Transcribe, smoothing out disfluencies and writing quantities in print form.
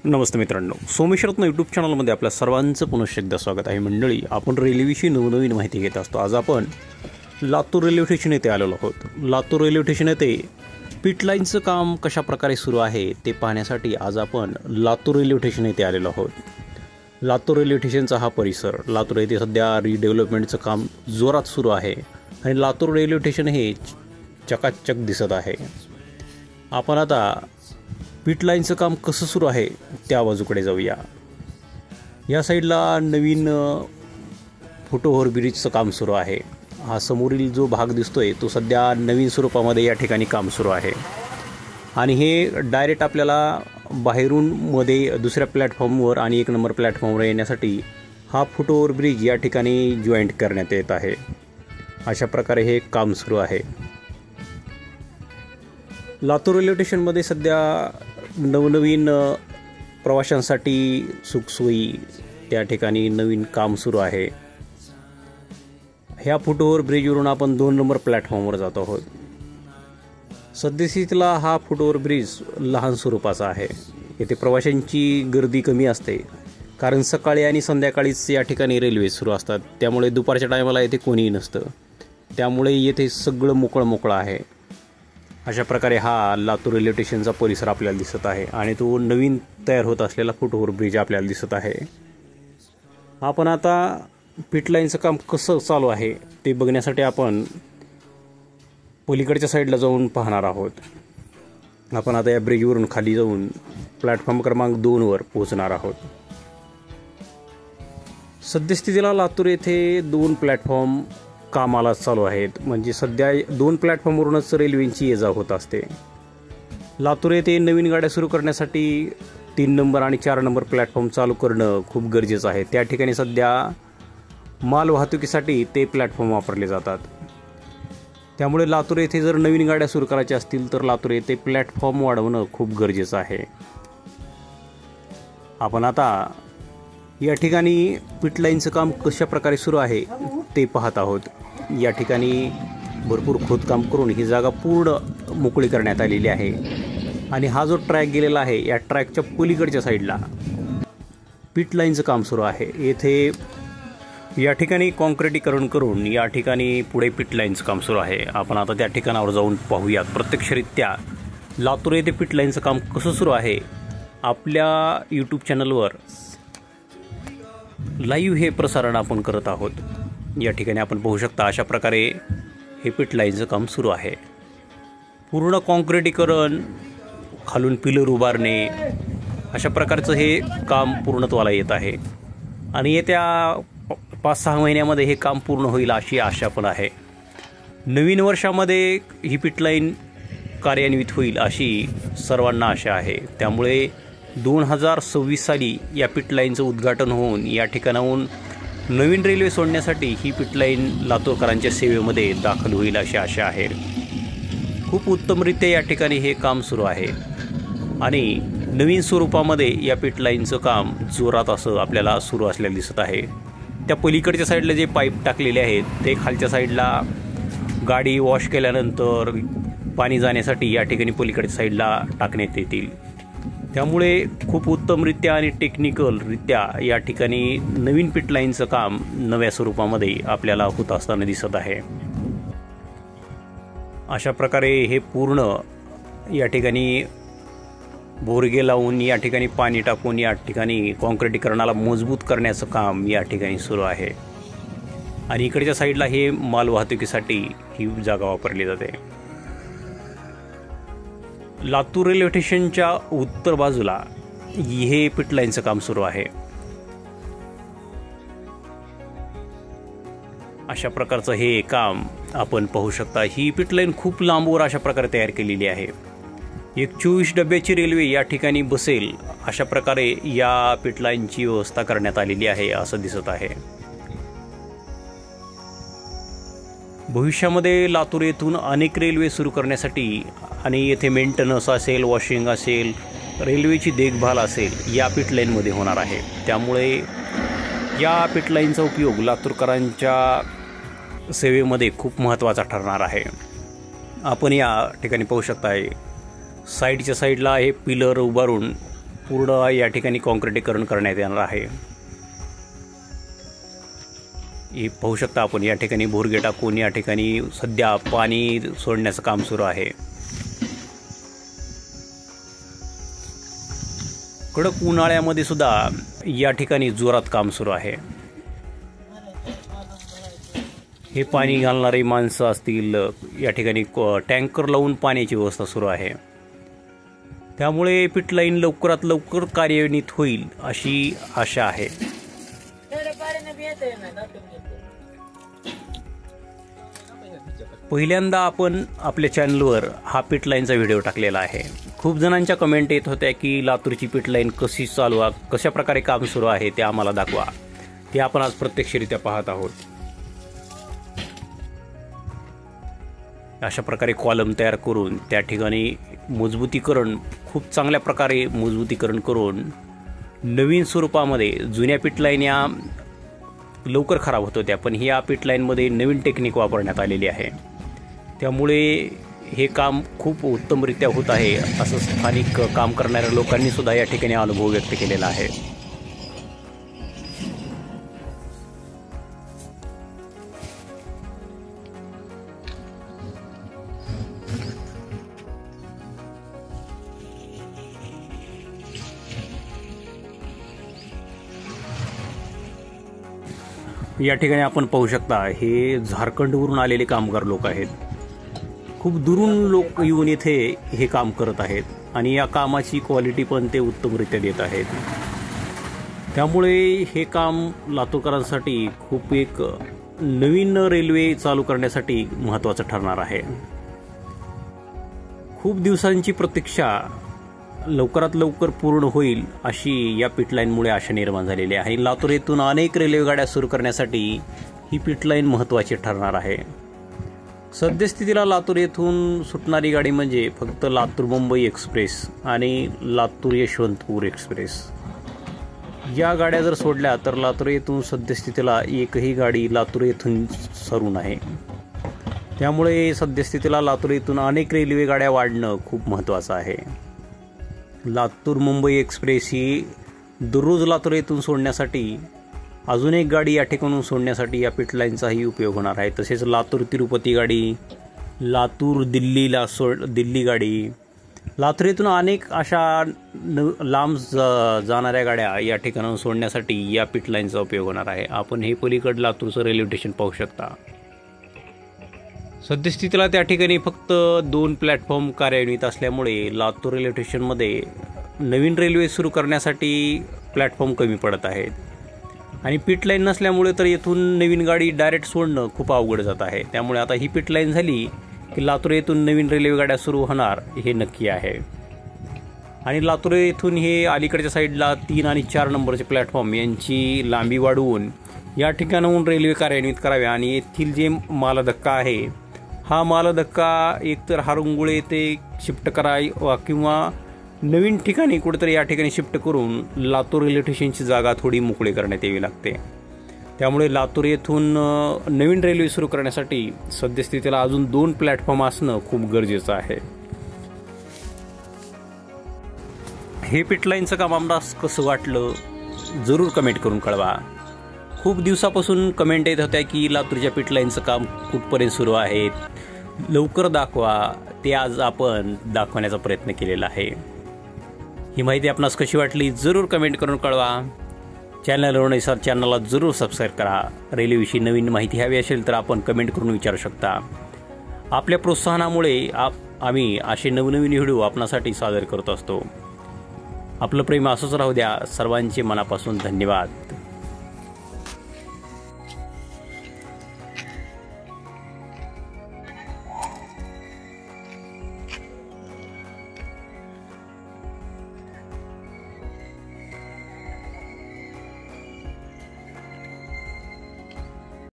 नमस्ते मित्रांनो, सोमेश्वरत्न यूट्यूब चॅनलमध्ये आपल्या सर्वांचं पुनश्च एकदा स्वागत आहे. मंडळी, आपण रेल्वेविषयी नवनवीन माहिती घेत असतो. आज आपण लातूर रेल्वे स्टेशन येथे आलेलो आहोत. लातूर रेल्वे स्टेशन येथे पिट लाईनचं काम कशा प्रकारे सुरू आहे ते पाहण्यासाठी आज आपण लातूर रेल्वे स्टेशन येथे आलेलो आहोत. लातूर रेल्वे स्टेशनचा हा परिसर, लातूर येथे सध्या रिडेव्हलपमेंटचं काम जोरात सुरू आहे आणि लातूर रेल्वे स्टेशन हे चकाचक दिसत आहे. आपण आता पिट लाईनचं काम कसं सुरू आहे त्या बाजूकडे जाऊया. या साईडला नवीन फुट ओव्हरब्रिजचं काम सुरू आहे. हा समोरील जो भाग दिसतोय तो सध्या नवीन स्वरूपामध्ये या ठिकाणी काम सुरू आहे आणि हे डायरेक्ट आपल्याला बाहेरून मध्ये दुसऱ्या प्लॅटफॉर्मवर आणि 1 नंबर प्लॅटफॉर्मवर येण्यासाठी हा फुट ओव्हरब्रिज या ठिकाणी जॉईंट करण्यात येत आहे. अशा प्रकारे हे काम सुरू आहे. लातूर रेल्वे स्टेशनमध्ये सध्या नवनवीन प्रवाशांसाठी सुखसोयी त्या ठिकाणी नवीन काम सुरू आहे. ह्या फुट ओव्हरब्रिजवरून आपण 2 नंबर प्लॅटफॉर्मवर जात आहोत. सद्यस्थितीला हा फुट ओव्हरब्रिज लहान स्वरूपाचा आहे. येथे प्रवाशांची गर्दी कमी असते कारण सकाळी आणि संध्याकाळीच या ठिकाणी रेल्वे सुरू असतात. त्यामुळे दुपारच्या टायमाला येथे कोणीही नसतं. त्यामुळे येथे सगळं मोकळं आहे. अशा प्रकारे हा लातूर रेल्वे स्टेशनचा परिसर आपल्याला दिसत आहे आणि तो नवीन तयार होत असलेला फुट ओव्हरब्रिज आपल्याला दिसत आहे. आपण आता पिट लाईनचं काम कसं चालू आहे ते बघण्यासाठी आपण पलीकडच्या साईडला जाऊन पाहणार आहोत. आपण आता या ब्रिजवरून खाली जाऊन प्लॅटफॉर्म क्रमांक 2वर पोहोचणार आहोत. सद्यस्थितीला लातूर येथे 2 प्लॅटफॉर्म कामाला चालू आहेत. म्हणजे सध्या 2 प्लॅटफॉर्मवरूनच रेल्वेची ये जा होत असते. लातूर येथे नवीन गाड्या सुरू करण्यासाठी 3 नंबर आणि 4 नंबर प्लॅटफॉर्म चालू करणं खूप गरजेचं आहे. त्या ठिकाणी सध्या माल वाहतुकीसाठी ते प्लॅटफॉर्म वापरले जातात. त्यामुळे लातूर येथे जर नवीन गाड्या सुरू करायच्या असतील तर लातूर येथे प्लॅटफॉर्म वाढवणं खूप गरजेचं आहे. आपण आता या ठिकाणी पिट लाईनचं काम कशा प्रकारे सुरू आहे ते पाहत आहोत. या ठिकाणी भरपूर खोदकाम करून ही जागा पूर्ण मोकळी करण्यात आलेली आहे आणि हा जो ट्रॅक गेलेला आहे या ट्रॅकच्या पलीकडच्या साईडला पिट लाईनचं काम सुरू आहे. येथे या ठिकाणी कॉन्क्रिटीकरण करून या ठिकाणी पुढे पिट लाईनचं काम सुरू आहे. आपण आता त्या ठिकाणावर जाऊन पाहूयात प्रत्यक्षरित्या लातूर येथे पिट लाईनचं काम कसं सुरू आहे. आपल्या यूट्यूब चॅनलवर लाईव्ह हे प्रसारण आपण करत आहोत. या ठिकाणी आपण पाहू शकता अशा प्रकारे हे पिट लाईनचं काम सुरू आहे. पूर्ण कॉन्क्रिटीकरण, खालून पिलर उभारणे अशा प्रकारचं हे काम पूर्णत्वाला येत आहे आणि येत्या 5-6 महिन्यामध्ये हे काम पूर्ण होईल अशी आशा पण आहे. नवीन वर्षामध्ये ही पिट लाईन कार्यान्वित होईल अशी सर्वांना आशा आहे. त्यामुळे 2026 साली या पिट लाईनचं उद्घाटन होऊन या ठिकाणाहून नवीन रेल्वे सोडण्यासाठी ही पिट लाईन लातूरकरांच्या सेवेमध्ये दाखल होईल अशी आशा आहे. खूप उत्तमरित्या या ठिकाणी हे काम सुरू आहे आणि नवीन स्वरूपामध्ये या पिट लाईनचं काम जोरात असं आपल्याला सुरू असलेलं दिसत आहे. त्या पलीकडच्या साईडला जे पाईप टाकलेले आहेत ते खालच्या साईडला गाडी वॉश केल्यानंतर पाणी जाण्यासाठी या ठिकाणी पलीकडच्या साईडला टाकण्यात येतील. त्यामुळे खूप उत्तमरित्या आणि टेक्निकलरित्या या ठिकाणी नवीन पिट लाईनचं काम नव्या स्वरूपामध्ये आपल्याला होत असताना दिसत आहे. अशा प्रकारे हे पूर्ण या ठिकाणी बोरगे लावून या ठिकाणी पाणी टाकून या ठिकाणी कॉन्क्रिटीकरणाला मजबूत करण्याचं काम या ठिकाणी सुरू आहे आणि इकडच्या साईडला हे माल वाहतुकीसाठी ही जागा वापरली जाते. लातूर रेल्वे स्टेशनच्या उत्तर बाजूला हे पिट लाईनचं काम सुरू आहे. अशा प्रकारचं हे काम आपण पाहू शकता. ही पिट लाईन खूप लांबवर अशा प्रकारे तयार केलेली आहे. एक 24 डब्याची रेल्वे या ठिकाणी बसेल अशा प्रकारे या पिट लाईनची व्यवस्था करण्यात आलेली आहे असं दिसत आहे. भविष्यामध्ये लातूर येथून अनेक रेल्वे सुरू करण्यासाठी आणि येथे मेंटेनन्स असेल, वॉशिंग असेल, रेल्वेची देखभाल असेल या पिट लाईनमध्ये होणार आहे. त्यामुळे या पिट लाईनचा उपयोग लातूरकरांच्या सेवेमध्ये खूप महत्त्वाचा ठरणार आहे. आपण या ठिकाणी पाहू शकता साईडच्या साईडला हे पिलर उभारून पूर्ण या ठिकाणी कॉन्क्रिटीकरण करण्यात येणार आहे। हे पाहू शकता आपण या ठिकाणी भोरगे टाकून या ठिकाणी सध्या पाणी सोडण्याचं काम सुरू आहे। कडक उन्हाळ्यामध्ये सुद्धा या ठिकाणी जोरात काम सुरू आहे। हे पाणी घालणारे माणसं असतील, या ठिकाणी टँकर लावून पाण्याची व्यवस्था सुरू आहे। त्यामुळे पिट लाईन लवकरात लवकर कार्यान्वित होईल अशी आशा आहे। पहिल्यांदा आपण आपल्या चॅनलवर हा पिट लाईनचा व्हिडिओ टाकलेला आहे। खूप जणांच्या कमेंट येत होत्या की लातूरची पिट लाईन कशी चालवा, कशा प्रकारे काम सुरू आहे ते आम्हाला दाखवा। ते आपण आज प्रत्यक्षरित्या पाहत आहोत। अशा प्रकारे कॉलम तयार करून त्या ठिकाणी मजबूतीकरण, खूप चांगल्या प्रकारे मजबूतीकरण करून नवीन स्वरूपामध्ये, जुन्या पिट लाईन या लवकर खराब होत होत्या, पण या पिट लाईनमध्ये नवीन टेक्निक वापरण्यात आलेली आहे। त्यामुळे हे काम खूप उत्तमरित्या होत आहे असं स्थानिक काम करणाऱ्या लोकांनी सुद्धा या ठिकाणी अनुभव व्यक्त केलेला आहे। या ठिकाणी आपण पाहू शकता हे झारखंडवरून आलेले कामगार लोक आहेत। खूप दुरून लोक येऊन इथे हे काम करत आहेत आणि या कामाची क्वालिटी पण ते उत्तमरित्या देत आहेत। त्यामुळे हे काम लातूरकरांसाठी खूप एक नवीन रेल्वे चालू करण्यासाठी महत्त्वाचं ठरणार आहे। खूप दिवसांची प्रतीक्षा लवकरात लवकर पूर्ण होईल अशी या पिट लाईनमुळे आशा निर्माण झालेली आहे। आणि लातूर येथून अनेक रेल्वे गाड्या सुरू करण्यासाठी ही पिट लाईन महत्त्वाची ठरणार आहे। सद्यस्थितीला लातूर येथून सुटणारी गाडी म्हणजे फक्त लातूर मुंबई एक्सप्रेस आणि लातूर यशवंतपूर एक्सप्रेस या गाड्या जर सोडल्या तर लातूर येथून सद्यस्थितीला एकही गाडी लातूर येथून सरून आहे। त्यामुळे सद्यस्थितीला लातूर येथून अनेक रेल्वे गाड्या वाढणं खूप महत्त्वाचं आहे। लातूर मुंबई एक्सप्रेस ही दररोज लातूर येथून सोडण्यासाठी, अजून एक गाडी या ठिकाणून सोडण्यासाठी या पिट लाईनचाही उपयोग होणार आहे। तसेच लातूर तिरुपती गाडी, लातूर दिल्ली गाडी, लातूर येथून अनेक अशा लांब जाणाऱ्या गाड्या या ठिकाणाहून सोडण्यासाठी या पिट लाईनचा उपयोग होणार आहे। आपण हे पलीकडे लातूरचं रेल्वे स्टेशन पाहू शकता। सद्यस्थितीला त्या ठिकाणी फक्त 2 प्लॅटफॉर्म कार्यान्वित असल्यामुळे लातूर रेल्वे स्टेशनमध्ये नवीन रेल्वे सुरू करण्यासाठी प्लॅटफॉर्म कमी पडत आहेत आणि पिट लाईन नसल्यामुळे तर येथून नवीन गाडी डायरेक्ट सोडणं खूप अवघड जात आहे। त्यामुळे आता ही पिट लाईन झाली की लातूर येथून नवीन रेल्वे गाड्या सुरू होणार हे नक्की आहे। आणि लातूर येथून हे अलीकडच्या साईडला 3 आणि 4 नंबरचे प्लॅटफॉर्म यांची लांबी वाढवून या ठिकाणाहून रेल्वे कार्यान्वित कराव्या आणि येथील जे मालधक्का आहे हा मालधक्का एकतर हारुंगुळे ते शिफ्ट करावा किंवा नवीन ठिकाणी कुठेतरी या ठिकाणी शिफ्ट करून लातूर रेल्वे स्टेशनची जागा थोडी मोकळी करण्यात यावी लागते। त्यामुळे लातूर येथून नवीन रेल्वे सुरू करण्यासाठी सद्यस्थितीला अजून 2 प्लॅटफॉर्म असणं खूप गरजेचं आहे। हे पिट लाईनचं काम आम्हाला कसं वाटलं जरूर कमेंट करून कळवा। खूप दिवसापासून कमेंट येत होत्या की लातूरच्या पिट लाईनचं काम कुठपर्यंत सुरू आहे, लवकर दाखवा। ते आज आपण दाखवण्याचा प्रयत्न केलेला आहे। ही माहिती आपणास कशी वाटली जरूर कमेंट करून कळवा। चॅनलवर नसेल चॅनलला जरूर सबस्क्राईब करा। रेल्वेविषयी नवीन माहिती हवी असेल तर आपण कमेंट करून विचारू शकता। आपल्या प्रोत्साहनामुळे आम्ही असे नवनवीन व्हिडिओ आपणासाठी सादर करत असतो। आपलं प्रेम असंच राहू द्या। सर्वांचे मनापासून धन्यवाद।